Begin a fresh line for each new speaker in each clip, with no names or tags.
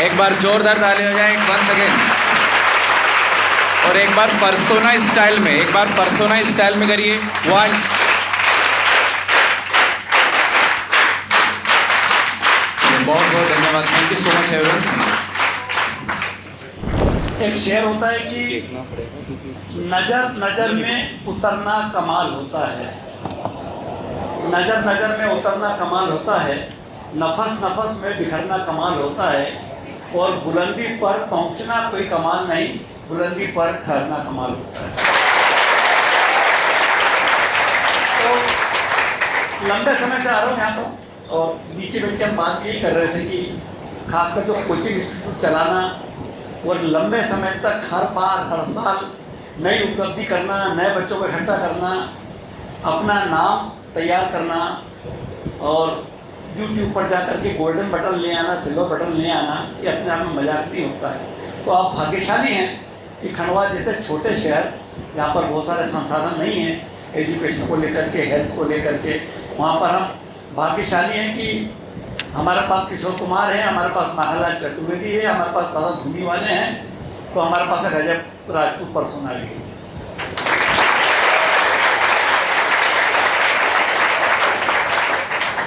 एक बार जोरदार ताली हो जाए वंस अगेन। और एक बार पर्सोना स्टाइल में, एक बार पर्सोना स्टाइल में करिए। वन, बहुत बहुत धन्यवाद। Thank you so much everyone.
एक शेर होता है कि नजर नजर में उतरना कमाल होता है, नजर नजर में उतरना कमाल होता है, नफस नफस में बिखरना कमाल होता है, और बुलंदी पर पहुंचना कोई कमाल नहीं, बुलंदी पर ठहरना कमाल होता है। तो लंबे समय से आ रहा हूँ यहाँ तो, और नीचे बैठ के हम बात यही कर रहे थे कि खासकर जो कोचिंग इंस्टीट्यूट चलाना और लंबे समय तक हर बार हर साल नई उपलब्धि करना, नए बच्चों को इकट्ठा करना, अपना नाम तैयार करना, और यूट्यूब पर जाकर के गोल्डन बटन ले आना, सिल्वर बटन ले आना, ये अपने आप में मजाक नहीं होता है। तो आप भाग्यशाली हैं कि खंडवा जैसे छोटे शहर जहाँ पर बहुत सारे संसाधन नहीं हैं एजुकेशन को लेकर के, हेल्थ को लेकर के, वहाँ पर हम भाग्यशाली हैं कि हमारे पास किशोर कुमार है, हमारे पास माखनलाल चतुर्वेदी है, हमारे पास दादा धूमी वाले हैं, तो हमारे पास एक गजब राजपूत पर्सोना भी है।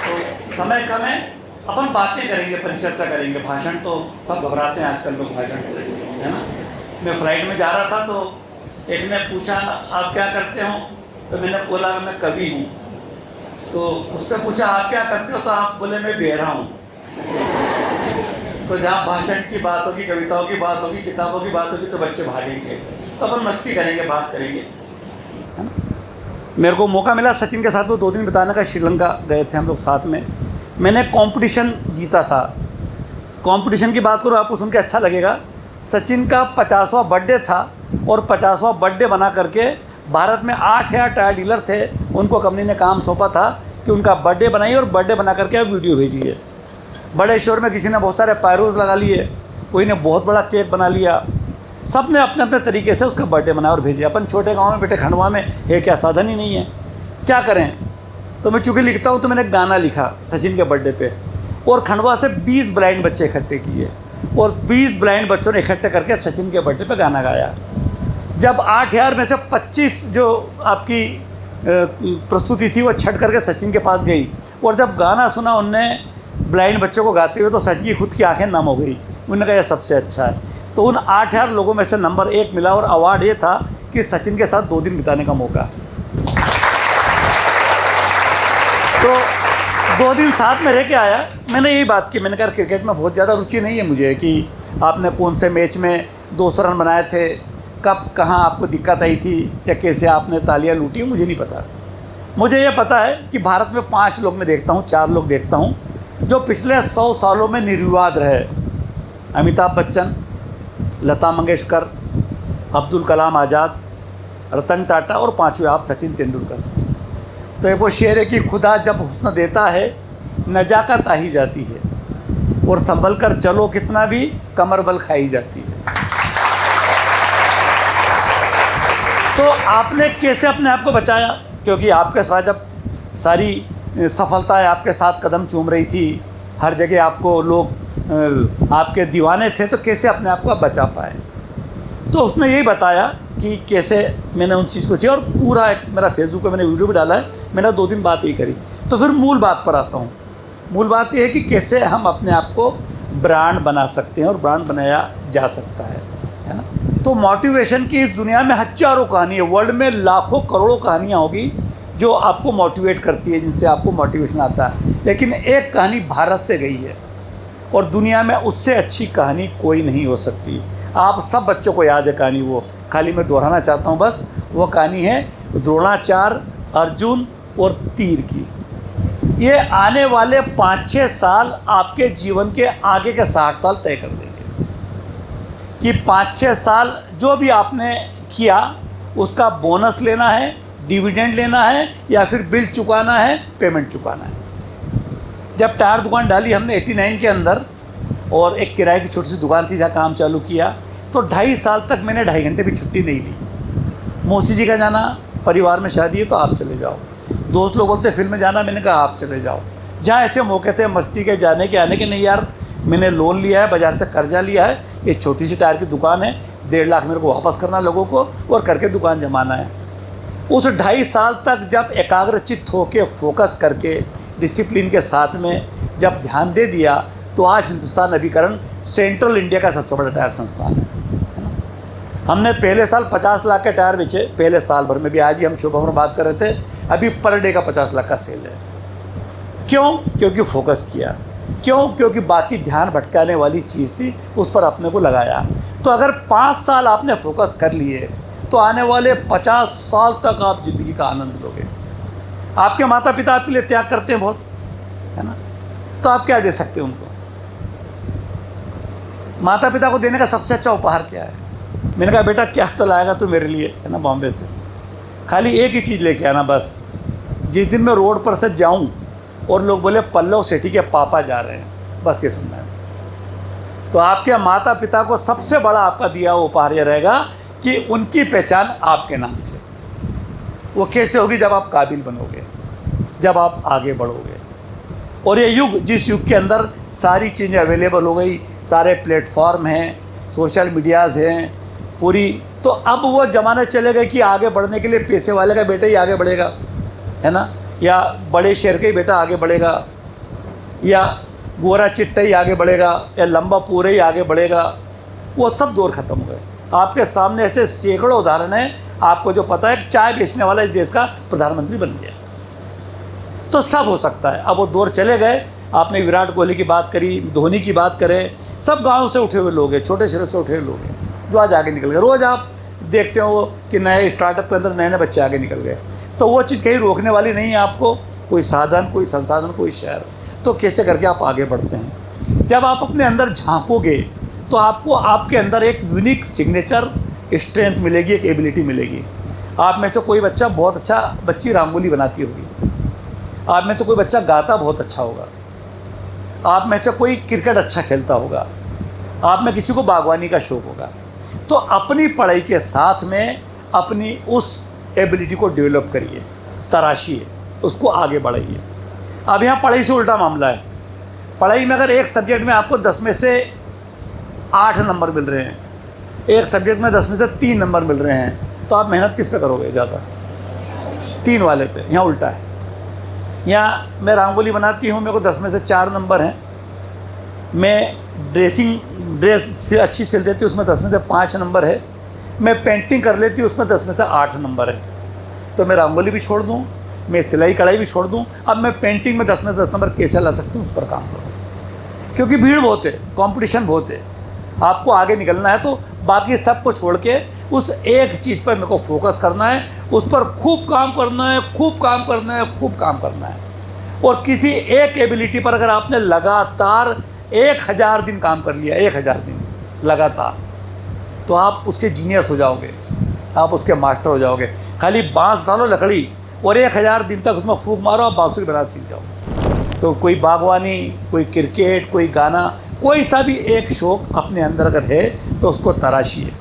तो समय कम है, अपन बातें करेंगे, परिचर्चा करेंगे। भाषण तो सब घबराते हैं आजकल लोग भाषण से, है ना। मैं फ्लाइट में जा रहा था तो एक ने पूछा आप क्या करते हो, तो मैंने बोला मैं कवि हूँ। तो उससे पूछा आप क्या करते हो, तो आप बोले मैं बेहरा हूँ। तो जहाँ भाषण की बात होगी, कविताओं की बात होगी, किताबों की बात होगी, तो बच्चे भागेंगे, तो अपन मस्ती करेंगे, बात करेंगे, है ना। मेरे को मौका मिला सचिन के साथ वो 2 दिन बिताने का, श्रीलंका गए थे हम लोग साथ में। मैंने कंपटीशन जीता था। कंपटीशन की बात करूँ आपको सुन के अच्छा लगेगा। सचिन का 50वां बर्थडे था, और 50वां बर्थडे बना करके भारत में 8000 टायर डीलर थे, उनको कंपनी ने काम सौंपा था कि उनका बर्थडे बनाइए और बर्थडे बना करके आप वीडियो भेजिए। बड़े शोर में किसी ने बहुत सारे पायरोज लगा लिए, कोई ने बहुत बड़ा केक बना लिया, सब ने अपने अपने तरीके से उसका बर्थडे बनाया और भेजिए। अपन छोटे गांव में बेटे खंडवा में है क्या, साधन ही नहीं है, क्या करें। तो मैं चूँकि लिखता हूँ तो मैंने गाना लिखा सचिन के बर्थडे पे, और खंडवा से 20 ब्लाइंड बच्चे इकट्ठे किए, और 20 ब्लाइंड बच्चों ने इकट्ठे करके सचिन के बर्थडे पे गाना गाया। जब 8000 में से 25 जो आपकी प्रस्तुति थी वो छट करके सचिन के पास गई, और जब गाना सुना उनने ब्लाइंड बच्चों को गाते हुए, तो सचिन की खुद की आंखें नम हो गई। उन्होंने कहा यह सबसे अच्छा है। तो उन 8000 लोगों में से नंबर 1 मिला, और अवार्ड ये था कि सचिन के साथ 2 दिन बिताने का मौका। तो 2 दिन साथ में रह के आया। मैंने यही बात की, मैंने कहा क्रिकेट में बहुत ज़्यादा रुचि नहीं है मुझे कि आपने कौन से मैच में 200 रन बनाए थे, कब कहाँ आपको दिक्कत आई थी, या कैसे आपने तालियां लूटी, मुझे नहीं पता। मुझे ये पता है कि भारत में 5 लोग मैं देखता हूँ, 4 लोग देखता हूँ जो पिछले 100 सालों में निर्विवाद रहे। अमिताभ बच्चन, लता मंगेशकर, अब्दुल कलाम आज़ाद, रतन टाटा, और 5वें आप सचिन तेंदुलकर। तो एक वो शेर है कि खुदा जब हुस्न देता है नजाकत आ ही जाती है, और संभल कर चलो कितना भी कमर बल खाई जाती है। तो आपने कैसे अपने आप को बचाया, क्योंकि आपके साथ जब सारी सफलताएं आपके साथ कदम चूम रही थी, हर जगह आपको लोग आपके दीवाने थे, तो कैसे अपने आप को आप बचा पाए। तो उसने यही बताया कि कैसे मैंने उन चीज़ को किया, और पूरा एक मेरा फेसबुक पे मैंने वीडियो भी डाला है। मैंने 2 दिन बात यही करी। तो फिर मूल बात पर आता हूँ। मूल बात ये है कि कैसे हम अपने आप को ब्रांड बना सकते हैं, और ब्रांड बनाया जा सकता है ना। तो मोटिवेशन की इस दुनिया में हज़ारों कहानी है, वर्ल्ड में लाखों करोड़ों कहानियाँ होगी जो आपको मोटिवेट करती है, जिनसे आपको मोटिवेशन आता है। लेकिन एक कहानी भारत से गई है, और दुनिया में उससे अच्छी कहानी कोई नहीं हो सकती। आप सब बच्चों को याद है कहानी, वो खाली मैं दोहराना चाहता हूँ बस। वो कहानी है द्रोणाचार्य, अर्जुन और तीर की। ये आने वाले 5-6 साल आपके जीवन के आगे के 60 साल तय कर देंगे कि 5-6 साल जो भी आपने किया उसका बोनस लेना है, डिविडेंड लेना है, या फिर बिल चुकाना है, पेमेंट चुकाना है। जब टायर दुकान डाली हमने 89 के अंदर, और एक किराए की छोटी सी दुकान थी जहाँ काम चालू किया, तो 2.5 साल तक मैंने 2.5 घंटे भी छुट्टी नहीं ली। मौसी जी का जाना, परिवार में शादी है तो आप चले जाओ, दोस्त लोग बोलते फिल्म में जाना, मैंने कहा आप चले जाओ। जहाँ ऐसे मौके थे मस्ती के, जाने के, आने के, नहीं यार मैंने लोन लिया है, बाज़ार से कर्जा लिया है, ये छोटी सी टायर की दुकान है, 1.5 लाख मेरे को वापस करना लोगों को और करके दुकान जमाना है। उस 2.5 साल तक जब एकाग्रचित्त होकर फोकस करके डिसिप्लिन के साथ में जब ध्यान दे दिया, तो आज हिंदुस्तान अभिकरण सेंट्रल इंडिया का सबसे बड़ा टायर संस्थान है ना। हमने पहले साल 50 लाख के टायर बेचे, पहले साल भर में भी। आज ही हम शुभम में बात कर रहे थे, अभी पर डे का 50 लाख का सेल है। क्यों? क्योंकि फोकस किया। क्यों? क्योंकि बाकी ध्यान भटकाने वाली चीज़ थी, उस पर अपने को लगाया। तो अगर 5 साल आपने फोकस कर लिए, तो आने वाले 50 साल तक आप ज़िंदगी का आनंद लोगे। आपके माता पिता आपके लिए त्याग करते हैं बहुत, है ना, तो आप क्या दे सकते हैं उनको? माता पिता को देने का सबसे अच्छा उपहार क्या है? मैंने कहा बेटा क्या तो लाएगा तू मेरे लिए, है ना, बॉम्बे से खाली एक ही चीज़ लेके आना बस। जिस दिन मैं रोड पर से जाऊं और लोग बोले पल्लव सेठी के पापा जा रहे हैं, बस ये सुनना है। तो आपके माता पिता को सबसे बड़ा आपका दिया हुआ उपहार यह रहेगा कि उनकी पहचान आपके नाम से। वो कैसे होगी? जब आप काबिल बनोगे, जब आप आगे बढ़ोगे। और ये युग, जिस युग के अंदर सारी चीज़ें अवेलेबल हो गई, सारे प्लेटफॉर्म हैं, सोशल मीडियाज़ हैं पूरी, तो अब वो ज़माने चले गए कि आगे बढ़ने के लिए पैसे वाले का बेटा ही आगे बढ़ेगा, है ना, या बड़े शहर का ही बेटा आगे बढ़ेगा, या गोरा चिट्टा ही आगे बढ़ेगा, या लंबा पूरे ही आगे बढ़ेगा। वो सब दौर ख़त्म हो गए। आपके सामने ऐसे सैकड़ों उदाहरण हैं। आपको जो पता है, चाय बेचने वाला इस देश का प्रधानमंत्री बन गया। तो सब हो सकता है। अब वो दौर चले गए। आपने विराट कोहली की बात करी, धोनी की बात करें, सब गांव से उठे हुए लोग हैं, छोटे शहरों से उठे हुए लोग हैं जो आज आगे निकल गए। रोज़ आप देखते हो कि नए स्टार्टअप के अंदर नए नए बच्चे आगे निकल गए। तो वो चीज़ कहीं रोकने वाली नहीं है आपको, कोई साधन, कोई संसाधन, कोई शहर। तो कैसे करके आप आगे बढ़ते हैं? जब आप अपने अंदर झांकोगे तो आपको आपके अंदर एक यूनिक सिग्नेचर स्ट्रेंथ मिलेगी, एक एबिलिटी मिलेगी। आप में से कोई बच्चा बहुत अच्छा, बच्ची रंगोली बनाती होगी, आप में से कोई बच्चा गाता बहुत अच्छा होगा, आप में से कोई क्रिकेट अच्छा खेलता होगा, आप में किसी को बागवानी का शौक़ होगा। तो अपनी पढ़ाई के साथ में अपनी उस एबिलिटी को डेवलप करिए, तराशिए, उसको आगे बढ़ाइए। अब यहाँ पढ़ाई से उल्टा मामला है। पढ़ाई में अगर एक सब्जेक्ट में आपको 10 में से 8 नंबर मिल रहे हैं, एक सब्जेक्ट में 10 में से 3 नंबर मिल रहे हैं, तो आप मेहनत किस पे करोगे ज़्यादा? 3 वाले पे। यहाँ उल्टा है। यहाँ मैं रंगोली बनाती हूँ, मेरे को 10 में से 4 नंबर हैं। मैं ड्रेस से अच्छी सिल देती हूँ, उसमें 10 में से 5 नंबर है। मैं पेंटिंग कर लेती हूँ, उसमें 10 में से 8 नंबर है। तो मैं रंगोली भी छोड़ दूँ, मैं सिलाई कढ़ाई भी छोड़ दूँ। अब मैं पेंटिंग में 10 में 10 नंबर कैसे ला सकती हूँ, उस पर काम करूँ। क्योंकि भीड़ बहुत है, कंपटीशन बहुत है। आपको आगे निकलना है तो बाकी सब को छोड़ के उस एक चीज़ पर मेरे को फोकस करना है, उस पर खूब काम करना है, खूब काम करना है, खूब काम करना है। और किसी एक एबिलिटी पर अगर आपने लगातार 1000 दिन काम कर लिया, 1000 दिन लगातार, तो आप उसके जीनियस हो जाओगे, आप उसके मास्टर हो जाओगे। खाली बांस डालो लकड़ी और 1000 दिन तक उसमें फूंक मारो, आप बांसुरी बना सीख जाओ। तो कोई बागवानी, कोई क्रिकेट, कोई गाना, कोई सा भी एक शौक़ अपने अंदर अगर है तो उसको तराशिए।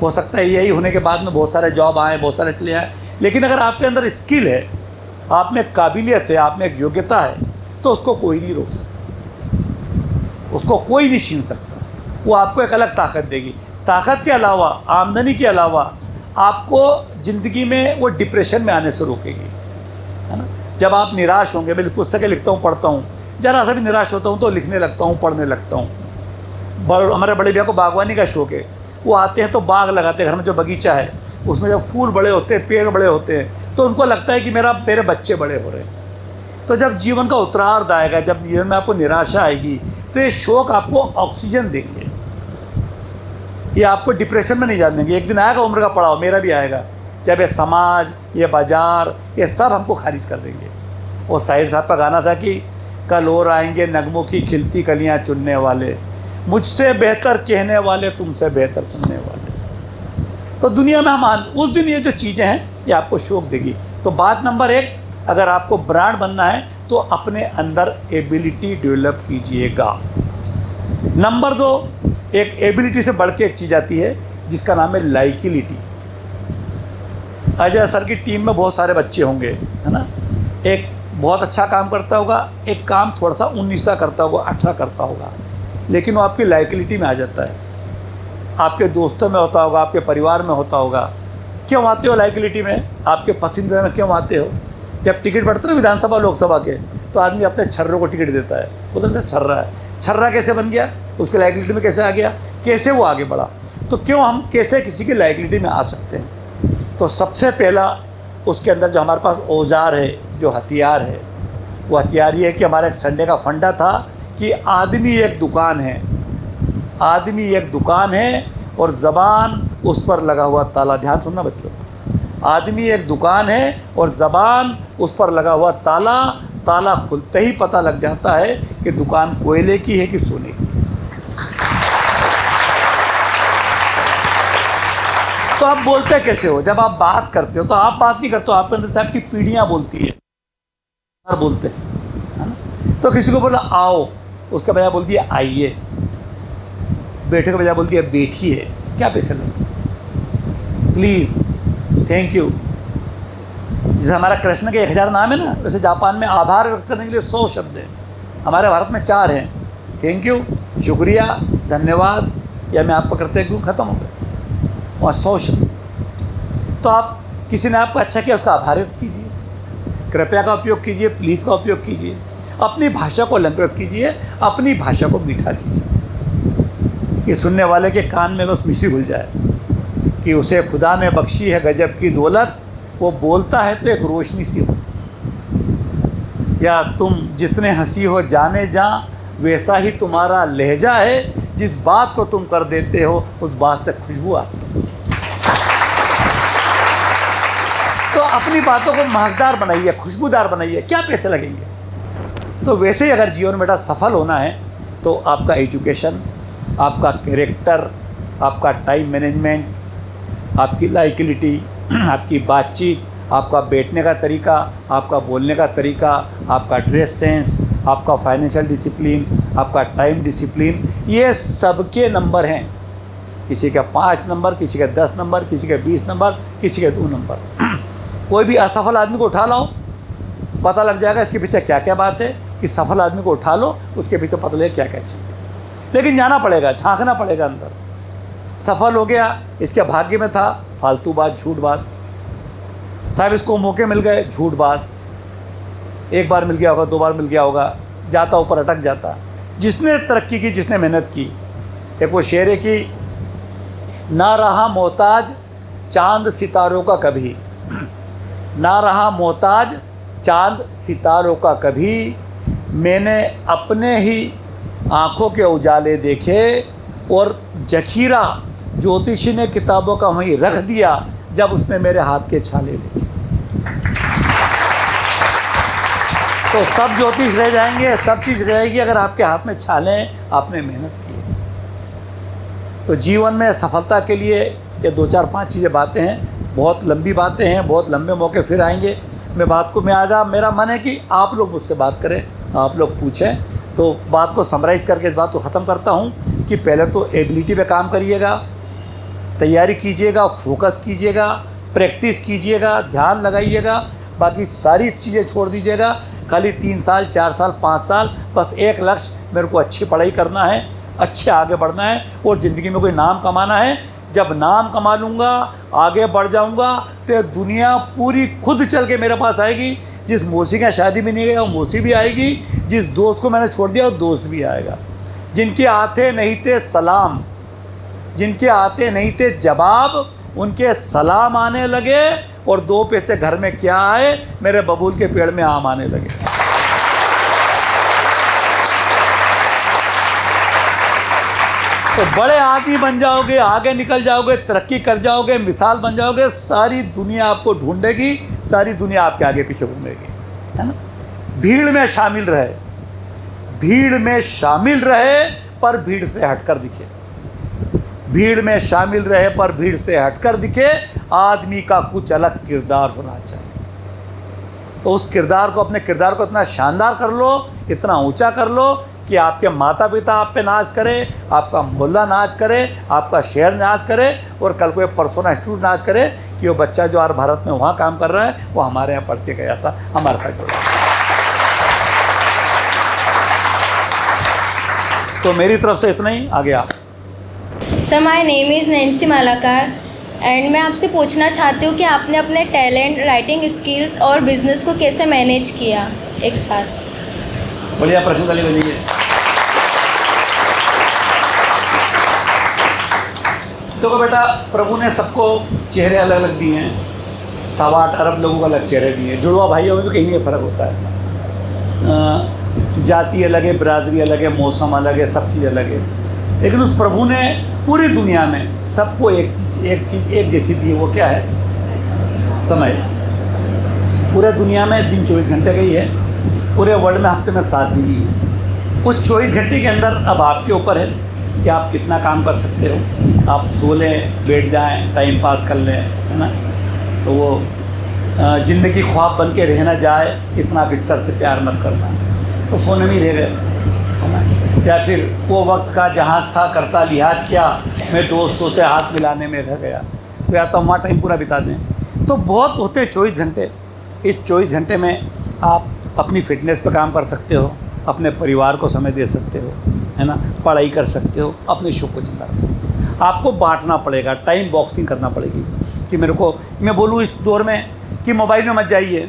हो सकता है यही होने के बाद में बहुत सारे जॉब आए, बहुत सारे चले आए, लेकिन अगर आपके अंदर स्किल है, आप में काबिलियत है, आप में एक योग्यता है, तो उसको कोई नहीं रोक सकता, उसको कोई नहीं छीन सकता। वो आपको एक अलग ताकत देगी। ताकत के अलावा, आमदनी के अलावा, आपको ज़िंदगी में वो डिप्रेशन में आने से रोकेगी, है ना। जब आप निराश होंगे, मैं पुस्तकें लिखता हूँ, पढ़ता हूँ, ज़रा सा भी निराश होता हूँ तो लिखने लगता हूँ, पढ़ने लगता हूँ। हमारे बड़े भैया को बागवानी का शौक़ है। वो आते हैं तो बाग लगाते हैं, घर में जो बगीचा है उसमें जब फूल बड़े होते हैं, पेड़ बड़े होते हैं, तो उनको लगता है कि मेरे बच्चे बड़े हो रहे हैं। तो जब जीवन का उत्तरार्ध आएगा, जब जीवन में आपको निराशा आएगी, तो ये शौक़ आपको ऑक्सीजन देंगे, ये आपको डिप्रेशन में नहीं जाने देंगे। एक दिन आएगा उम्र का पड़ाव, मेरा भी आएगा, जब ये समाज, ये बाज़ार, ये सब हमको खारिज कर देंगे। और साहिर साहब का गाना था कि कल और आएंगे नगमों की खिलती कलियां चुनने वाले, मुझसे बेहतर कहने वाले, तुमसे बेहतर सुनने वाले। तो दुनिया में हम उस दिन ये जो चीज़ें हैं ये आपको शौक़ देगी। तो बात नंबर 1, अगर आपको ब्रांड बनना है तो अपने अंदर एबिलिटी डेवलप कीजिएगा। नंबर 2, एक एबिलिटी से बढ़ के एक चीज़ आती है जिसका नाम है लाइकिलिटी। अजय सर की टीम में बहुत सारे बच्चे होंगे, है ना। एक बहुत अच्छा काम करता होगा, एक काम थोड़ा सा 19 करता होगा, 18 करता होगा। लेकिन वो आपकी लाइबिलिटी में आ जाता है, आपके दोस्तों में होता होगा, आपके परिवार में होता होगा। क्यों आते हो लाइबिलिटी में, आपके पसंदीदा में क्यों आते हो? जब टिकट बढ़ते ना विधानसभा लोकसभा के, तो आदमी अपने छर्रों को टिकट देता है, उधर से छर्रा है, छर्रा कैसे बन गया, उसके लाइबिलिटी में कैसे आ गया, कैसे वो आगे बढ़ा। तो क्यों हम कैसे किसी की लाइबिलिटी में आ सकते हैं? तो सबसे पहला उसके अंदर जो हमारे पास औजार है, जो हथियार है, वो हथियार ये है कि हमारा एक संडे का फंडा था कि आदमी एक दुकान है, आदमी एक दुकान है और ज़बान उस पर लगा हुआ ताला। ध्यान सुनना बच्चों, आदमी एक दुकान है और ज़बान उस पर लगा हुआ ताला। ताला खुलते ही पता लग जाता है कि दुकान कोयले की है कि सोने की। तो आप बोलते कैसे हो? जब आप बात करते हो तो आप बात नहीं करते हो, आपके अंदर से आपकी पीढ़ियाँ बोलती है और बोलते हैं, है ना? तो किसी को बोला आओ, उसका बजाय बोल दिया आइए, बैठे का बजाय बोल दिया बैठिए। क्या पैसे लगे? Please, thank you. जैसे हमारा कृष्ण के 1000 नाम है ना, वैसे जापान में आभार व्यक्त करने के लिए 100 शब्द हैं। हमारे भारत में 4 हैं, थैंक यू, शुक्रिया, धन्यवाद, या मैं आप पकड़ते क्यों, ख़त्म हो गए। वहाँ 100 शब्द। तो आप किसी ने आपको अच्छा किया, उसका आभार व्यक्त कीजिए, कृपया का उपयोग कीजिए, प्लीज़ का उपयोग कीजिए, अपनी भाषा को अलंकृत कीजिए, अपनी भाषा को मीठा कीजिए कि सुनने वाले के कान में बस मिश्री घुल जाए कि उसे खुदा ने बख्शी है गजब की दौलत, वो बोलता है तो एक रोशनी सी होती है। या तुम जितने हंसी हो जाने जा, वैसा ही तुम्हारा लहजा है, जिस बात को तुम कर देते हो उस बात से खुशबू आती है। तो अपनी बातों को महकदार बनाइए, खुशबूदार बनाइए, क्या पैसे लगेंगे? तो वैसे ही अगर जीवन में बेटा सफल होना है तो आपका एजुकेशन, आपका कैरेक्टर, आपका टाइम मैनेजमेंट, आपकी लाइबिलिटी, आपकी बातचीत, आपका बैठने का तरीका, आपका बोलने का तरीका, आपका ड्रेस सेंस, आपका फाइनेंशियल डिसिप्लिन, आपका टाइम डिसिप्लिन, ये सबके नंबर हैं। किसी का 5 नंबर, किसी का 10 नंबर, किसी का 20 नंबर, किसी का 2 नंबर। कोई भी असफल आदमी को उठा लाओ, पता लग जाएगा इसके पीछे क्या क्या बात है। कि सफल आदमी को उठा लो, उसके पीछे पता लगे क्या क्या चाहिए। लेकिन जाना पड़ेगा, झांकना पड़ेगा अंदर। सफल हो गया, इसके भाग्य में था, फालतू बात, झूठ बात। साहब इसको मौके मिल गए, झूठ बात। एक बार मिल गया होगा, 2 बार मिल गया होगा, जाता ऊपर अटक जाता। जिसने तरक्की की, जिसने मेहनत की, एक वो शेर है कि ना रहा मोहताज चांद सितारों का कभी, ना रहा मोहताज चांद सितारों का कभी, मैंने अपने ही आँखों के उजाले देखे और जखीरा ज्योतिषी ने किताबों का वहीं रख दिया जब उसने मेरे हाथ के छाले देखे। तो सब ज्योतिष रह जाएंगे, सब चीज़ रहेगी अगर आपके हाथ में छाले, आपने मेहनत की है। तो जीवन में सफलता के लिए ये 2-4-5 चीज़ें बातें हैं, बहुत लंबी बातें हैं, बहुत लंबे मौके फिर आएंगे। मेरा मन है कि आप लोग मुझसे बात करें, आप लोग पूछें। तो बात को समराइज़ करके इस बात को ख़त्म करता हूँ कि पहले तो एबिलिटी पे काम करिएगा, तैयारी कीजिएगा, फोकस कीजिएगा, प्रैक्टिस कीजिएगा, ध्यान लगाइएगा, बाकी सारी चीज़ें छोड़ दीजिएगा। खाली 3 साल, 4 साल, 5 साल, बस एक लक्ष्य, मेरे को अच्छी पढ़ाई करना है, अच्छे आगे बढ़ना है और ज़िंदगी में कोई नाम कमाना है। जब नाम कमा लूँगा, आगे बढ़ जाऊँगा, तो ये दुनिया पूरी खुद चल के मेरे पास आएगी। जिस मौसी का शादी भी नहीं गया वो मौसी भी आएगी, जिस दोस्त को मैंने छोड़ दिया वो दोस्त भी आएगा। जिनके आते नहीं थे सलाम, जिनके आते नहीं थे जवाब, उनके सलाम आने लगे और 2 पैसे घर में क्या आए, मेरे बबूल के पेड़ में आम आने लगे। तो बड़े आदमी बन जाओगे, आगे निकल जाओगे, तरक्की कर जाओगे, मिसाल बन जाओगे, सारी दुनिया आपको ढूंढेगी, सारी दुनिया आपके आगे पीछे घूमेगी, है ना। भीड़ में शामिल रहे, भीड़ में शामिल रहे पर भीड़ से हटकर दिखे, भीड़ में शामिल रहे पर भीड़ से हटकर दिखे। आदमी का कुछ अलग किरदार होना चाहिए। तो उस किरदार को, अपने किरदार को इतना शानदार कर लो, इतना ऊंचा कर लो कि आपके माता पिता आप पे नाच करे, आपका मोहल्ला नाच करे, आपका शहर नाच करे और कल कोई परसों इंस्टीट्यूट नाच करे कि वो बच्चा जो आज भारत में वहाँ काम कर रहा है वो हमारे यहाँ पढ़ के गया था, हमारे साथ जुड़ा। तो मेरी तरफ से इतना ही, आगे आप।
Sir my name is Nancy Malakar and मैं आपसे पूछना चाहती हूँ कि आपने अपने टैलेंट, राइटिंग स्किल्स और बिजनेस को कैसे मैनेज किया एक साथ।
बढ़िया प्रश्न ताली बजाइए। देखो बेटा, प्रभु ने सबको चेहरे अलग अलग दिए हैं, 8.25 अरब लोगों को अलग चेहरे दिए हैं। जुड़वा भाइयों में भी कहीं नहीं फ़र्क होता है, जाति अलग है, बिरादरी अलग है, मौसम अलग है, सब चीज़ अलग है। लेकिन उस प्रभु ने पूरी दुनिया में सबको एक चीज़ एक जैसी दी है। वो क्या है? समय। पूरे दुनिया में दिन 24 घंटे का ही है, पूरे वर्ल्ड में हफ्ते में 7 दिन ही है। उस 24 घंटे के अंदर अब आपके ऊपर है कि आप कितना काम कर सकते हो। आप सो लें, बैठ जाएं, टाइम पास कर लें, है ना। तो वो ज़िंदगी ख्वाब बन के रह ना जाए, इतना बिस्तर से प्यार मत करना, तो सोने में ही रह गए, है ना। या फिर वो वक्त का जहाज़ था, करता लिहाज क्या, मैं दोस्तों से हाथ मिलाने में रह गया। तो या तो हम वहाँ टाइम पूरा बिता दें। तो बहुत होते हैं 24 घंटे। इस 24 घंटे में आप अपनी फ़िटनेस पर काम कर सकते हो, अपने परिवार को समय दे सकते हो, है ना, पढ़ाई कर सकते हो, अपने शौक को जिंदा रख सकते हो। आपको बांटना पड़ेगा, टाइम बॉक्सिंग करना पड़ेगी कि मेरे को, मैं बोलूँ इस दौर में कि मोबाइल में मत जाइए,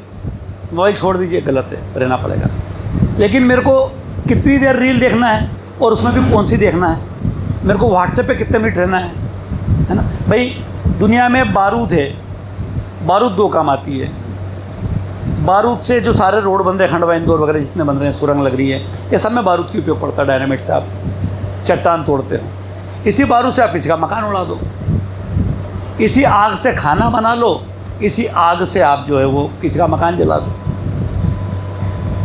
मोबाइल छोड़ दीजिए, गलत है, रहना पड़ेगा। लेकिन मेरे को कितनी देर रील देखना है और उसमें भी कौन सी देखना है, मेरे को व्हाट्सएप पे कितने मिनट रहना है ना। भाई दुनिया में बारूद है, बारूद 2 काम आती है। बारूद से जो सारे रोड बन रहे हैं, खंडवा इंदौर वगैरह जितने बन रहे हैं, सुरंग लग रही है, ये सब में बारूद की उपयोग पड़ता है। डायनामाइट से आप चट्टान तोड़ते हो, इसी बारूद से आप किसी का मकान उड़ा दो, इसी आग से खाना बना लो, इसी आग से आप जो है वो किसी का मकान जला दो।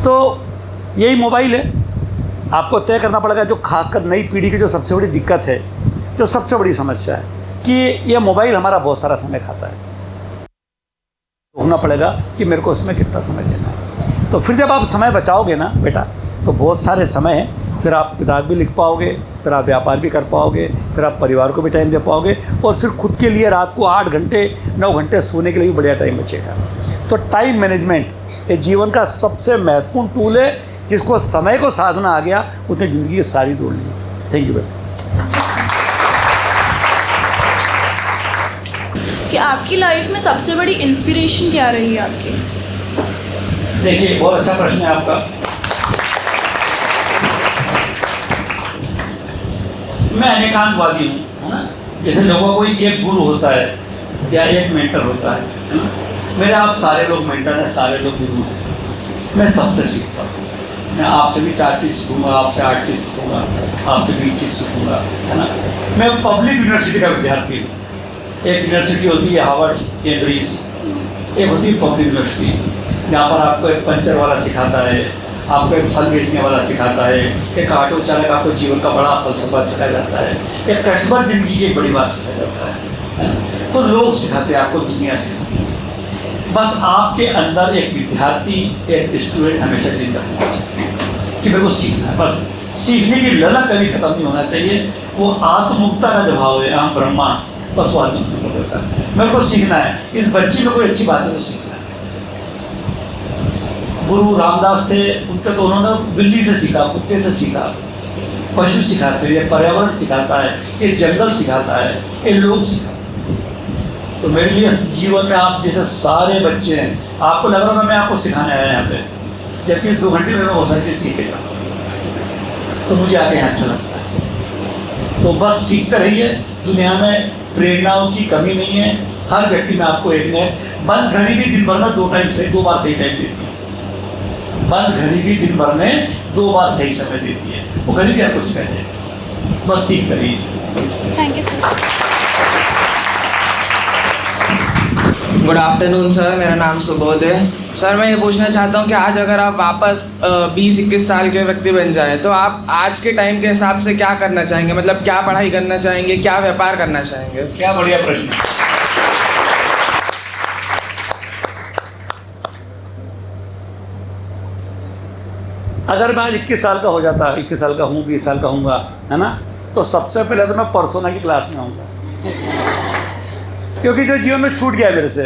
तो यही मोबाइल है। आपको तय करना पड़ेगा, जो खासकर नई पीढ़ी की जो सबसे बड़ी दिक्कत है, जो सबसे बड़ी समस्या है कि ये मोबाइल हमारा बहुत सारा समय खाता है। होना पड़ेगा कि मेरे को उसमें कितना समय देना है। तो फिर जब आप समय बचाओगे ना बेटा, तो बहुत सारे समय है, फिर आप किताब भी लिख पाओगे, फिर आप व्यापार भी कर पाओगे, फिर आप परिवार को भी टाइम दे पाओगे, और फिर खुद के लिए रात को 8 घंटे 9 घंटे सोने के लिए भी बढ़िया टाइम बचेगा। तो टाइम मैनेजमेंट ये जीवन का सबसे महत्वपूर्ण टूल है। जिसको समय को साधना आ गया, उसने ज़िंदगी की सारी दौड़ ली। थैंक यू बेटा।
कि आपकी लाइफ में सबसे बड़ी इंस्पिरेशन क्या रही है आपकी?
देखिए, बहुत अच्छा प्रश्न है आपका। मैं अनेकांतवादी हूँ, है ना। जैसे लोगों को कोई एक गुरु होता है या एक मेंटर होता है ना। मेरे आप सारे लोग मेंटर हैं, सारे लोग गुरु हैं। मैं सबसे सीखता हूँ। मैं आपसे भी 4 चीज़ सीखूँगा, आपसे 8 चीज़ सीखूँगा, आपसे 20 चीज़ सीखूँगा, है ना। मैं पब्लिक यूनिवर्सिटी का विद्यार्थी हूँ। एक यूनिवर्सिटी होती है हार्वर्ड, कैम्ब्रिज, एक होती है पब्लिक यूनिवर्सिटी, जहाँ पर आपको एक पंचर वाला सिखाता है, आपको एक फल बेचने वाला सिखाता है, एक ऑटो चालक आपको जीवन का बड़ा फलसफा सिखाया जाता है, एक कस्टमर जिंदगी की एक बड़ी बात सिखाया जाता है। तो लोग सिखाते हैं आपको, दुनिया सिखाती है। बस आपके अंदर एक विद्यार्थी, एक स्टूडेंट हमेशा जिंदा होना चाहिए कि मेरे को सीखना है। बस सीखने की ललक कभी खत्म नहीं होना चाहिए। वो आत्ममुक्ता का जो भाव है, अहम ब्रह्मा, बस वो आदमी खत्म होता है। मेरे को सीखना है, इस बच्ची में कोई अच्छी बात है तो सीखना है। गुरु रामदास थे, उनके तो उन्होंने बिल्ली से सीखा, कुत्ते से सीखा, पशु सिखाते हैं, ये पर्यावरण सिखाता है, ये जंगल सिखाता है, ये लोग सिखाते हैं। तो मेरे लिए जीवन में आप जैसे सारे बच्चे हैं, आपको लग रहा है मैं आपको सिखाने आया यहाँ पे, जबकि इस 2 घंटे में मैं बहुत सारी चीज़ सीखेगा, तो मुझे आगे यहाँ अच्छा लगता है। तो बस सीखते रहिए। दुनिया में प्रेरणाओं की कमी नहीं है। हर व्यक्ति में आपको एक ने बंद घड़ी भी दिन भर में 2 बार सही टाइम देती है। बंद घड़ी भी दिन भर में 2 बार सही समय देती है। वो घड़ी भी आपको सिखा जाएगी। बस सीखते रहिए।
Thank you sir.
Good afternoon sir, मेरा नाम सुबोध है। सर मैं ये पूछना चाहता हूँ कि आज अगर आप वापस 20-21 साल के व्यक्ति बन जाएं तो आप आज के टाइम के हिसाब से क्या करना चाहेंगे? मतलब क्या पढ़ाई करना चाहेंगे, क्या व्यापार करना चाहेंगे?
क्या बढ़िया प्रश्न। अगर मैं आज 21 साल का हो जाता, 21 साल का हूँ, 20 साल का हूँगा, है ना, तो सबसे पहले तो मैं पर्सोना की क्लास में आऊँगा। क्योंकि जो जीवन में छूट गया मेरे से,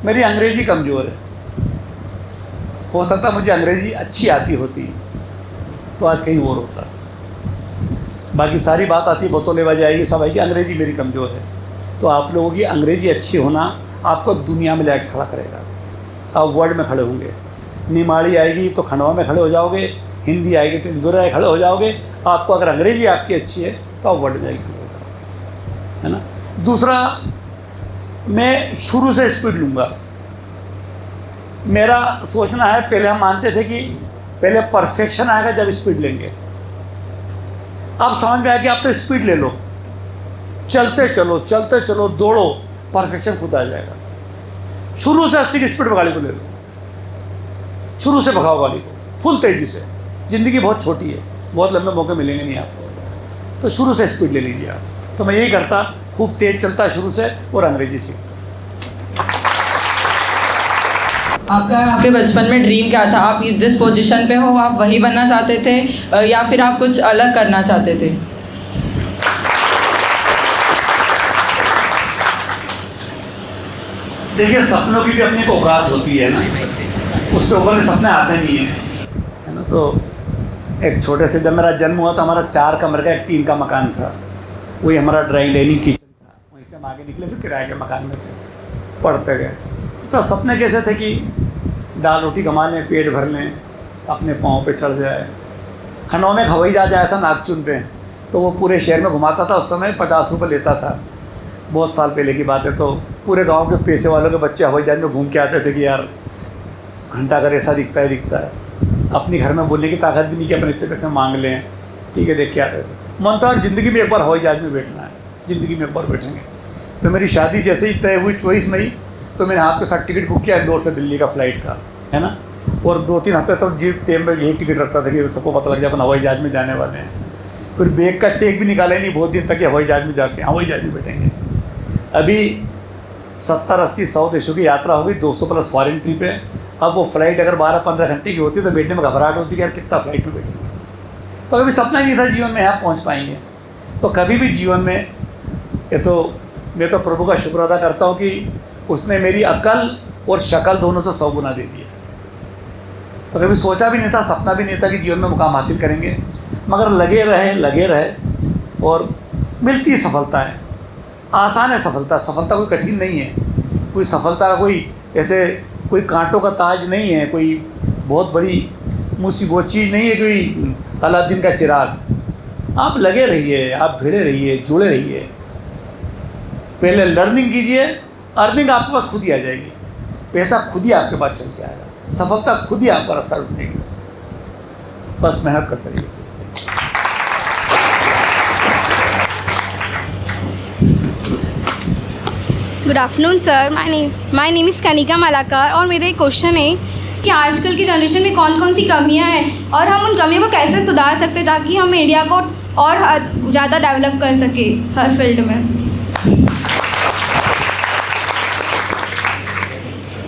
मेरी अंग्रेजी कमज़ोर है। हो सकता मुझे अंग्रेजी अच्छी आती होती तो आज कहीं और होता। बाकी सारी बात आती बतौलेबाजी आएगी, सब आएगी। अंग्रेज़ी मेरी कमज़ोर है, तो आप लोगों की अंग्रेज़ी अच्छी होना आपको दुनिया में लाके खड़ा करेगा। आप वर्ल्ड में खड़े होंगे। निमाड़ी आएगी तो खंडवा में खड़े हो जाओगे, हिंदी आएगी तो इंदौर में खड़े हो जाओगे। आपको अगर अंग्रेज़ी आपकी अच्छी है तो आप वर्ल्ड में जाके खड़े हो जाओगे, है ना। दूसरा, मैं शुरू से स्पीड लूँगा। मेरा सोचना है, पहले हम मानते थे कि पहले परफेक्शन आएगा जब स्पीड लेंगे। अब समझ में आया कि आप तो स्पीड ले लो, चलते चलो, दौड़ो, परफेक्शन खुद आ जाएगा। शुरू से 80 की स्पीड में गाड़ी को ले लो, शुरू से भगाओ गाड़ी को फुल तेज़ी से। ज़िंदगी बहुत छोटी है, बहुत लंबे मौके मिलेंगे नहीं आपको, तो शुरू से स्पीड ले लीजिए आप। तो मैं यही करता, खूब तेज़ चलता शुरू से और अंग्रेज़ी सीखता।
आपके बचपन में ड्रीम क्या था? आप जिस पोजीशन पे हो आप वही बनना चाहते थे या फिर आप कुछ अलग करना चाहते थे?
देखिए, सपनों की भी अपनी एक औकात होती है ना, उससे ऊपर के सपने आते नहीं है ना। तो एक छोटे से, जब मेरा जन्म हुआ तो हमारा 4 कमरे का एक टीन का मकान था, वही हमारा ड्राइंग डाइनिंग किचन था। वहीं से हम आगे निकले, फिर किराए के मकान में थे, पढ़ते गए। तो सपने कैसे थे कि दाल रोटी कमा लें, पेट भर लें, अपने पाँव पे चढ़ जाए। खंडवा में एक हवाई जहाज आया था नागचुन पे, तो वो पूरे शहर में घुमाता था। उस समय 50 रुपये लेता था, बहुत साल पहले की बात है। तो पूरे गांव के पैसे वालों के बच्चे हवाई जहाज में घूम के आते थे कि यार घंटा घर ऐसा दिखता है। अपनी घर में बोलने की ताकत भी नहीं कि अपन इतने पैसे मांग लें, ठीक है, देख के आते थे। मन था ज़िंदगी में एक बार हवाई जहाज में बैठना है, ज़िंदगी में एक बार बैठेंगे। तो मेरी शादी जैसे ही तय हुई 24 मई, तो मैंने आपके साथ टिकट बुक किया इंदौर से दिल्ली का फ़्लाइट का, है ना। और 2-3 हफ्ते तक जी टेम में यही टिकट रखता था कि सबको पता लग जाए अपन हवाई जहाज में जाने वाले हैं। फिर बैग का टेक भी निकाला ही नहीं बहुत दिन तक कि हवाई जहाज में जाके हवाई जहाज में बैठेंगे। अभी 70, 80, 100 देशों की यात्रा होगी, 200 प्लस फॉरेन ट्रिप है। अब वो फ्लाइट अगर 12-15 घंटे की होती है तो बैठने में घबराहट होती है कि यार कितना फ्लाइट में बैठेंगे। तो कभी सपना ही नहीं था जीवन में यहाँ पहुँच पाएंगे। तो कभी भी जीवन में ये तो मैं तो प्रभु का शुक्र अदा करता हूँ कि उसने मेरी अकल और शक्ल दोनों से 100 गुना दे दिया। तो कभी सोचा भी नहीं था, सपना भी नहीं था कि जीवन में मुकाम हासिल करेंगे, मगर लगे रहे और मिलती है सफलता है। आसान है सफलता कोई कठिन नहीं है। कोई सफलता कोई ऐसे कोई कांटों का ताज नहीं है, कोई बहुत बड़ी मुसीबत चीज़ नहीं है, कोई अलादीन का चिराग। आप लगे रहिए, आप भिड़े रहिए, जुड़े रहिए, पहले लर्निंग कीजिए, अर्निंग आपके पास खुद ही आ जाएगी, पैसा खुद ही आपके पास चल के आएगा, सफलता खुद ही आपका रास्ता ढूंढेगी। बस मेहनत करते रहिए।
Good afternoon sir, my name is Kanika Malakar और मेरा एक क्वेश्चन है कि आजकल की जनरेशन में कौन कौन सी कमियां हैं और हम उन कमियों को कैसे सुधार सकते हैं ताकि हम इंडिया को और ज़्यादा डेवलप कर सके हर फील्ड में।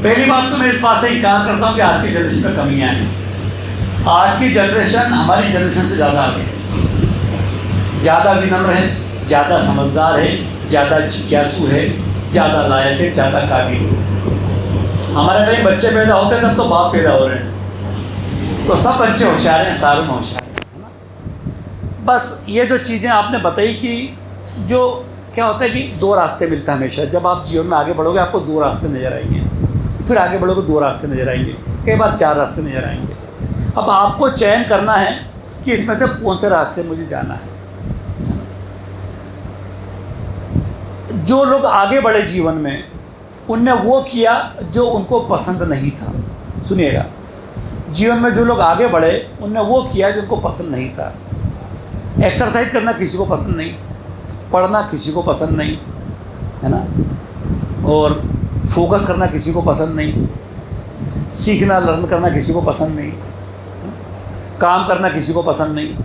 पहली बात तो मैं इस बात से इनकार करता हूँ कि आज की जनरेशन में कमियाँ हैं। आज की जनरेशन हमारी जनरेशन से ज़्यादा आगे है, ज़्यादा विनम्र है, ज़्यादा समझदार है, ज़्यादा जिज्ञासु है, ज़्यादा लायक है, ज़्यादा काबिल है। हमारे टाइम बच्चे पैदा होते हैं तब तो बाप पैदा हो रहे हैं, तो सब बच्चे होशियार हैं, सारे में होशियार हैं, है ना। बस ये जो चीज़ें आपने बताई कि जो क्या होता है कि 2 रास्ते मिलते हैं हमेशा। जब आप जीवन में आगे बढ़ोगे आपको 2 रास्ते नज़र आएंगे, फिर आगे बढ़ोगे 2 रास्ते नज़र आएंगे, कई बार 4 रास्ते नज़र आएंगे। अब आपको चयन करना है कि इसमें से कौन से रास्ते मुझे जाना है। जो लोग आगे बढ़े जीवन में उनने वो किया जो उनको पसंद नहीं था। सुनिएगा, जीवन में जो लोग आगे बढ़े उनने वो किया जो उनको पसंद नहीं था। एक्सरसाइज करना किसी को पसंद नहीं, पढ़ना किसी को पसंद नहीं, है ना, और फोकस करना किसी को पसंद नहीं, सीखना लर्न करना किसी को पसंद नहीं, काम करना किसी को पसंद नहीं,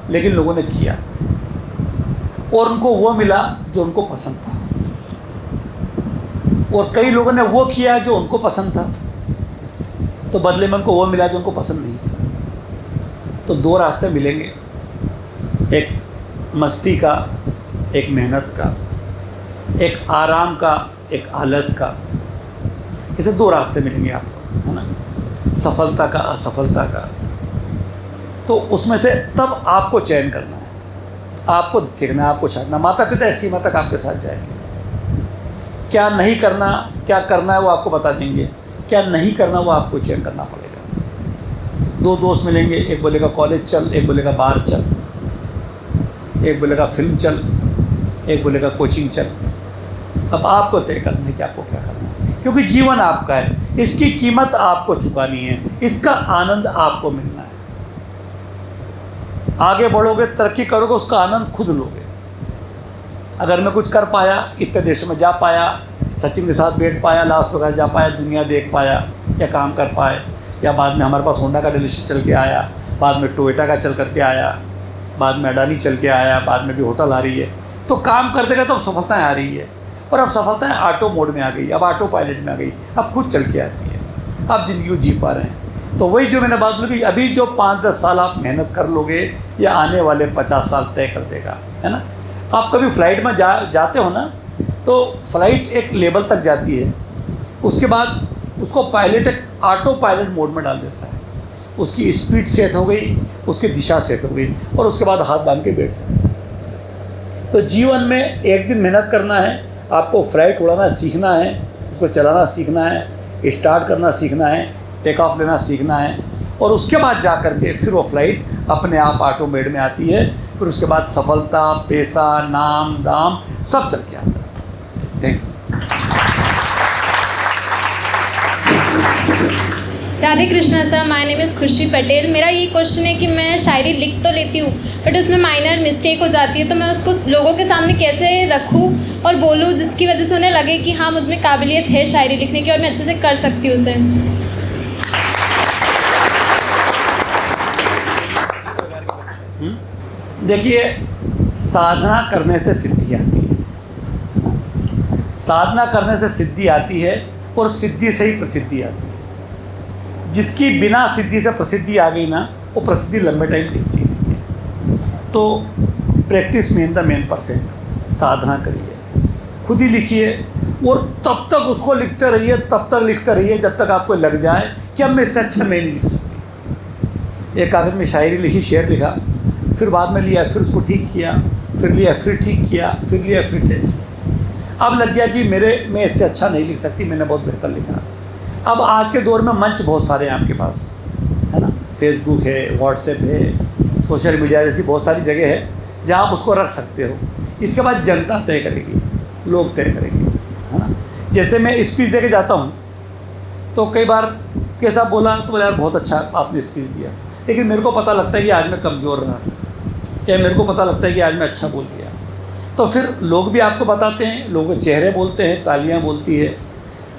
लेकिन लोगों ने किया और उनको वो मिला जो उनको पसंद था। और कई लोगों ने वो किया जो उनको पसंद था, तो बदले में उनको वो मिला जो उनको पसंद नहीं था। तो 2 रास्ते मिलेंगे, एक मस्ती का, एक मेहनत का, एक आराम का, एक आलस का। ऐसे 2 रास्ते मिलेंगे आपको, है ना, सफलता का, असफलता का। तो उसमें से तब आपको चयन करना है। आपको सीखना है, आपको छाटना। माता पिता एक सीमा तक आपके साथ जाएंगे। क्या नहीं करना, क्या करना है वो आपको बता देंगे, क्या नहीं करना वो आपको चेक करना पड़ेगा। दो दोस्त मिलेंगे, एक बोलेगा कॉलेज चल, एक बोलेगा बाहर चल, एक बोलेगा फिल्म चल, एक बोलेगा कोचिंग चल। अब आपको तय करना है कि आपको क्या करना है, क्योंकि जीवन आपका है, इसकी कीमत आपको चुकानी है, इसका आनंद आपको मिलना है। आगे बढ़ोगे, तरक्की करोगे, उसका आनंद खुद लोगे। अगर मैं कुछ कर पाया, इतने देशों में जा पाया, सचिन के साथ बैठ पाया, लास वगैरह जा पाया, दुनिया देख पाया या काम कर पाए, या बाद में हमारे पास होंडा का डीलरशिप चल के आया, बाद में टोयोटा का चल करके आया, बाद में अडानी चल के आया, बाद में भी होटल आ रही है, तो काम करते करते अब सफलताएँ आ रही है। और अब सफलताएँ ऑटो मोड में आ गई, अब ऑटो पायलट में आ गई, अब खुद चल के आती है, अब ज़िंदगी को जी पा रहे हैं। तो वही जो मैंने बात बोली कि अभी जो 5-10 साल आप मेहनत कर लोगे, या आने वाले 50 साल तय कर देगा, है ना। आप कभी फ़्लाइट में जाते हो ना, तो फ़्लाइट एक लेवल तक जाती है, उसके बाद उसको पायलट एक ऑटो पायलट मोड में डाल देता है, उसकी स्पीड सेट हो गई, उसकी दिशा सेट हो गई, और उसके बाद हाथ बांध के बैठ जाता है। तो जीवन में एक दिन मेहनत करना है, आपको फ्लाइट उड़ाना सीखना है, उसको चलाना सीखना है, स्टार्ट करना सीखना है, टेक ऑफ लेना सीखना है, और उसके बाद जा कर के फिर वो फ्लाइट अपने आप ऑटो मोड में आती है। फिर उसके बाद सफलता, पैसा, नाम, दाम सब चल के आता है। Thank you.
Radhe Krishna sir, my name is खुशी पटेल। मेरा ये क्वेश्चन है कि मैं शायरी लिख तो लेती हूँ, बट उसमें माइनर मिस्टेक हो जाती है, तो मैं उसको लोगों के सामने कैसे रखूँ और बोलूँ जिसकी वजह से उन्हें लगे कि हाँ, मुझमें काबिलियत है शायरी लिखने की और मैं अच्छे से कर सकती हूँ उसे।
देखिए, साधना करने से सिद्धि आती है, साधना करने से सिद्धि आती है, और सिद्धि से ही प्रसिद्धि आती है। जिसकी बिना सिद्धि से प्रसिद्धि आ गई ना, वो प्रसिद्धि लंबे टाइम टिकती नहीं है। तो practice man the man perfect, साधना करिए, खुद ही लिखिए, और तब तक उसको लिखते रहिए, तब तक लिखते रहिए जब तक आपको लग जाए कि अब मैं इससे अच्छा मैं नहीं लिख सकती। एक कागज़ में शायरी लिखी, शेर लिखा, फिर बाद में लिया, फिर उसको ठीक किया, फिर लिया, फिर ठीक किया, फिर लिया, फिर ठीक किया। अब लग गया कि मैं इससे अच्छा नहीं लिख सकती, मैंने बहुत बेहतर लिखा। अब आज के दौर में मंच बहुत सारे हैं आपके पास, है ना, फेसबुक है, व्हाट्सएप है, सोशल मीडिया जैसी बहुत सारी जगह है जहाँ आप उसको रख सकते हो। इसके बाद जनता तय करेगी, लोग तय करेंगे, है ना। जैसे मैं स्पीच दे के जाता हूँ, तो कई बार कैसा बोला, तो यार बहुत अच्छा आपने स्पीच दिया, लेकिन मेरे को पता लगता है कि आज मैं कमज़ोर रहा, या मेरे को पता लगता है कि आज मैं अच्छा बोल दिया। तो फिर लोग भी आपको बताते हैं, लोगों के चेहरे बोलते हैं, तालियां बोलती है।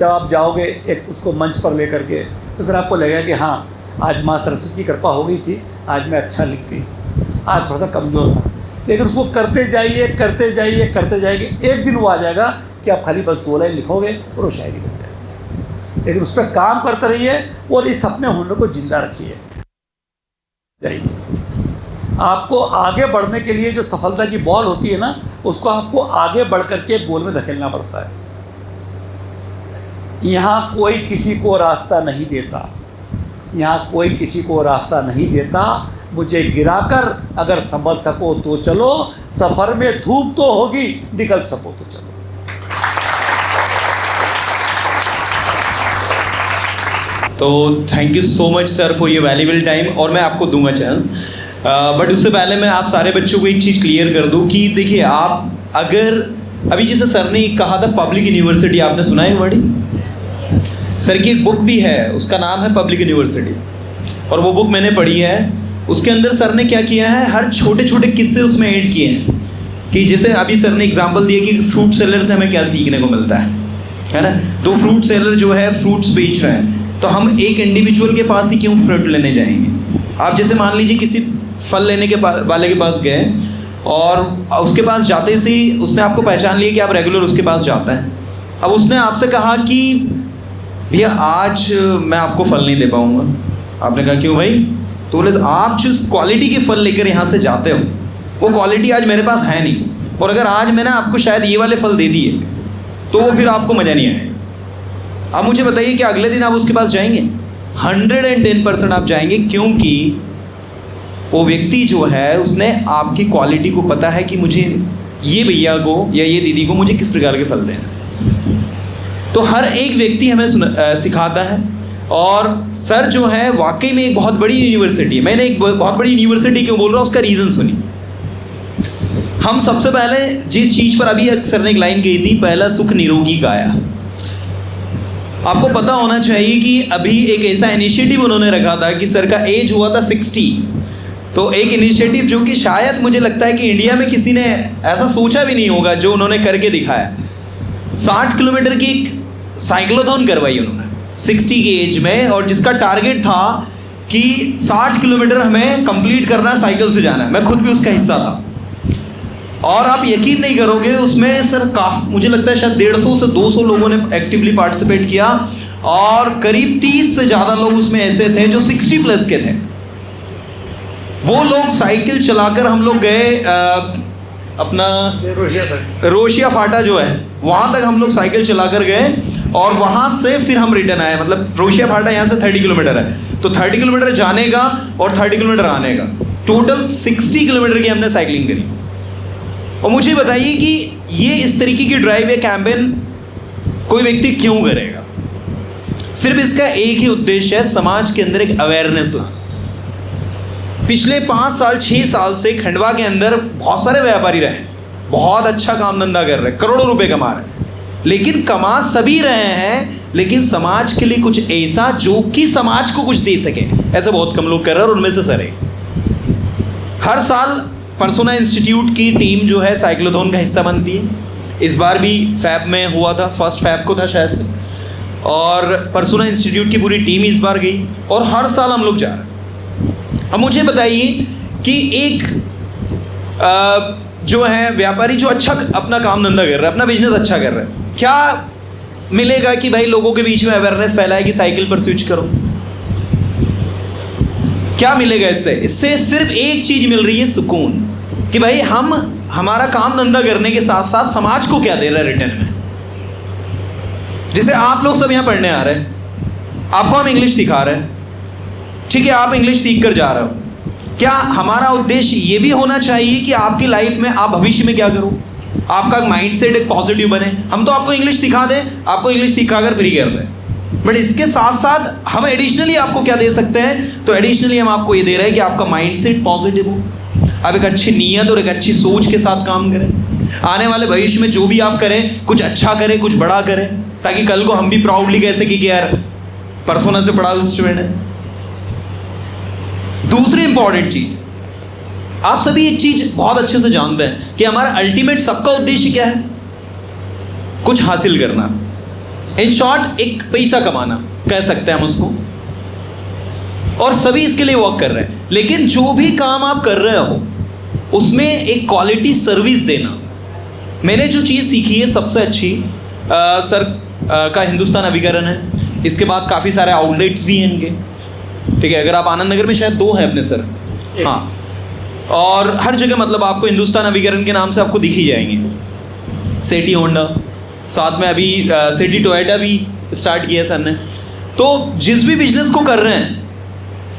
जब आप जाओगे एक उसको मंच पर ले करके, तो फिर आपको लगेगा कि हाँ, आज माँ सरस्वती की कृपा हो गई थी, आज मैं अच्छा लिख गई, आज थोड़ा सा कमज़ोर रहा। लेकिन उसको करते जाइए, करते जाइए, करते जाइए, एक दिन वो आ जाएगा कि आप खाली बस 2 लाइन लिखोगे और वो शायरी बन जाएगी। लेकिन उस पर काम करते रहिए, और इस अपने हुनर को जिंदा रखिए। जाइए, आपको आगे बढ़ने के लिए जो सफलता की बॉल होती है ना, उसको आपको आगे बढ़ करके गोल में धकेलना पड़ता है। यहाँ कोई किसी को रास्ता नहीं देता, यहाँ कोई किसी को रास्ता नहीं देता। मुझे गिराकर अगर संभल सको तो चलो, सफ़र में धूप तो होगी, निकल सको तो चलो।
तो thank you so much sir for your valuable time, और मैं आपको दूंगा चांस, बट उससे पहले मैं आप सारे बच्चों को एक चीज़ क्लियर कर दूं कि देखिए, आप अगर अभी जैसे सर ने कहा था पब्लिक यूनिवर्सिटी, आपने सुना है वर्ड? सर की एक बुक भी है, उसका नाम है पब्लिक यूनिवर्सिटी, और वो बुक मैंने पढ़ी है। उसके अंदर सर ने क्या किया है, हर छोटे छोटे किस्से उसमें ऐड किए हैं, कि जैसे अभी सर ने एग्जांपल दिया कि फ्रूट सेलर से हमें क्या सीखने को मिलता है ना। 2 फ्रूट सेलर जो है फ्रूट्स बेच रहे हैं, तो हम एक इंडिविजुअल के पास ही क्यों फ्रूट लेने जाएंगे। आप जैसे मान लीजिए किसी फल लेने के वाले के पास गए, और उसके पास जाते से ही उसने आपको पहचान लिया कि आप रेगुलर उसके पास जाते हैं। अब उसने आपसे कहा कि भैया आज मैं आपको फल नहीं दे पाऊँगा। आपने कहा क्यों भाई? तो बोले आप जिस क्वालिटी के फल लेकर यहाँ से जाते हो, वो क्वालिटी आज मेरे पास है नहीं, और अगर आज मैंने आपको शायद ये वाले फल दे दिए तो वो फिर आपको मज़ा नहीं आएगा। अब मुझे बताइए कि अगले दिन आप उसके पास जाएंगे? 110% आप जाएंगे, क्योंकि वो व्यक्ति जो है उसने आपकी क्वालिटी को पता है कि मुझे ये भैया को या ये दीदी को मुझे किस प्रकार के फल देना। तो हर एक व्यक्ति हमें सिखाता है। और सर जो है वाकई में एक बहुत बड़ी यूनिवर्सिटी है। मैंने एक बहुत बड़ी यूनिवर्सिटी क्यों बोल रहा हूँ, उसका रीज़न सुनी। हम सबसे पहले जिस चीज़ पर अभी सर ने एक लाइन कही थी, पहला सुख निरोगी काया। आपको पता होना चाहिए कि अभी एक ऐसा इनिशिएटिव उन्होंने रखा था कि सर का एज हुआ था 60। तो एक इनिशिएटिव जो कि शायद मुझे लगता है कि इंडिया में किसी ने ऐसा सोचा भी नहीं होगा, जो उन्होंने करके दिखाया। 60 किलोमीटर की एक साइक्लोथॉन करवाई उन्होंने 60 की एज में, और जिसका टारगेट था कि 60 किलोमीटर हमें कंप्लीट करना है, साइकिल से जाना है। मैं खुद भी उसका हिस्सा था। और आप यकीन नहीं करोगे, उसमें सर काफ़ी मुझे लगता है शायद 150 से 200 लोगों ने एक्टिवली पार्टिसिपेट किया, और करीब 30 से ज़्यादा लोग उसमें ऐसे थे जो 60 प्लस के थे। वो लोग साइकिल चलाकर, हम लोग गए अपना रोशिया फाटा जो है वहाँ तक हम लोग साइकिल चलाकर गए, और वहाँ से फिर हम रिटर्न आए। मतलब रोशिया फाटा यहाँ से 30 किलोमीटर है, तो 30 किलोमीटर जाने का और 30 किलोमीटर आने का, टोटल 60 किलोमीटर की हमने साइकिलिंग करी। और मुझे बताइए कि ये इस तरीके की ड्राइव या कैंपेन कोई व्यक्ति क्यों करेगा? सिर्फ इसका एक ही उद्देश्य है, समाज के अंदर एक अवेयरनेस लाना। पिछले 5 साल 6 साल से खंडवा के अंदर बहुत सारे व्यापारी रहे, बहुत अच्छा काम धंधा कर रहे हैं, करोड़ों रुपए कमा रहे हैं, लेकिन कमा सभी रहे हैं, लेकिन समाज के लिए कुछ ऐसा जो कि समाज को कुछ दे सके, ऐसे बहुत कम लोग कर रहे हैं। और उनमें से सर है, हर साल परसोना इंस्टीट्यूट की टीम जो है साइक्लोथॉन का हिस्सा बनती है। इस बार भी फैब में हुआ था, फर्स्ट फैब को था शायद से, और परसोना इंस्टीट्यूट की पूरी टीम इस बार गई, और हर साल हम लोग जा रहे हैं। अब मुझे बताइए कि एक जो है व्यापारी जो अच्छा अपना काम धंधा कर रहा है, अपना बिजनेस अच्छा कर रहा है, क्या मिलेगा कि भाई लोगों के बीच में अवेयरनेस फैलाए कि साइकिल पर स्विच करो? क्या मिलेगा इससे? इससे सिर्फ एक चीज़ मिल रही है, सुकून, कि भाई हम हमारा काम धंधा करने के साथ साथ समाज को क्या दे रहे हैं रिटर्न में। जैसे आप लोग सब यहाँ पढ़ने आ रहे हैं, आपको हम इंग्लिश सिखा रहे हैं, ठीक है, आप इंग्लिश सीख कर जा रहे हो। क्या हमारा उद्देश्य ये भी होना चाहिए कि आपकी लाइफ में आप भविष्य में क्या करो, आपका माइंडसेट एक पॉजिटिव बने? हम तो आपको इंग्लिश सिखा दें, आपको इंग्लिश सिखाकर फ्री कर दें, बट इसके साथ साथ हम एडिशनली आपको क्या दे सकते हैं? तो एडिशनली हम आपको ये दे रहे हैं कि आपका माइंडसेट पॉजिटिव हो, आप एक अच्छी नीयत और एक अच्छी सोच के साथ काम करें। आने वाले भविष्य में जो भी आप करें, कुछ अच्छा करें, कुछ बड़ा करें, ताकि कल को हम भी प्राउडली कह सकें कि यार परसोना से पढ़ा हुआ स्टूडेंट है। दूसरी इंपॉर्टेंट चीज, आप सभी एक चीज बहुत अच्छे से जानते हैं कि हमारा अल्टीमेट सबका उद्देश्य क्या है? कुछ हासिल करना, इन शॉर्ट एक पैसा कमाना कह सकते हैं हम उसको, और सभी इसके लिए वर्क कर रहे हैं। लेकिन जो भी काम आप कर रहे हो उसमें एक क्वालिटी सर्विस देना। मैंने जो चीज़ सीखी है सबसे अच्छी सर का हिंदुस्तान अभिकरण है, इसके बाद काफ़ी सारे आउटलेट्स भी हैं इनके, ठीक है। अगर आप आनंद नगर में शायद 2 हैं अपने सर, हाँ, और हर जगह मतलब आपको हिंदुस्तान अभिकरण के नाम से आपको दिख ही जाएंगे। सेठी होंडा, साथ में अभी सेठी टोयोटा भी स्टार्ट किया सर ने। तो जिस भी बिजनेस को कर रहे हैं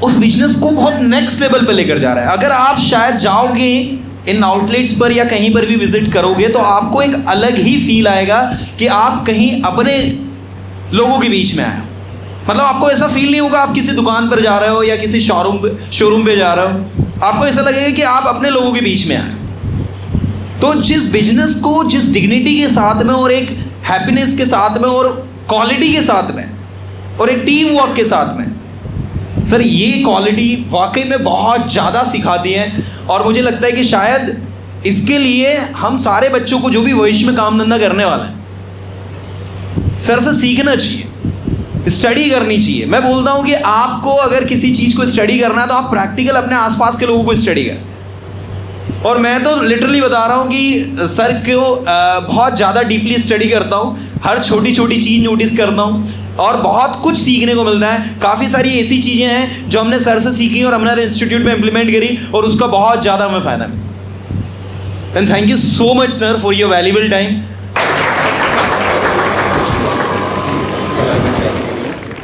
उस बिजनेस को बहुत नेक्स्ट लेवल पे लेकर जा रहा है। अगर आप शायद जाओगे इन आउटलेट्स पर या कहीं पर भी विजिट करोगे तो आपको एक अलग ही फील आएगा कि आप कहीं अपने लोगों के बीच में आए हो। मतलब आपको ऐसा फील नहीं होगा आप किसी दुकान पर जा रहे हो या किसी शोरूम पे जा रहे हो, आपको ऐसा लगेगा कि आप अपने लोगों के बीच में आए। तो जिस बिजनेस को जिस डिग्निटी के साथ में और एक हैप्पीनेस के साथ में और क्वालिटी के साथ में और एक टीम वर्क के साथ में, सर ये क्वालिटी वाकई में बहुत ज़्यादा सिखाती है। और मुझे लगता है कि शायद इसके लिए हम सारे बच्चों को जो भी भविष्य में काम धंधा करने वाला है सर से सीखना चाहिए, स्टडी करनी चाहिए। मैं बोलता हूँ कि आपको अगर किसी चीज़ को स्टडी करना है तो आप प्रैक्टिकल अपने आसपास के लोगों को स्टडी करें। और मैं तो लिटरली बता रहा हूँ कि सर को बहुत ज़्यादा डीपली स्टडी करता हूँ, हर छोटी छोटी चीज़ नोटिस करता हूँ और बहुत कुछ सीखने को मिलता है। काफ़ी सारी ऐसी चीज़ें हैं जो हमने सर से सीखी और हमारे इंस्टीट्यूट में इम्प्लीमेंट करी और उसका बहुत ज़्यादा हमें फ़ायदा मिला। And thank you so much sir for your valuable time.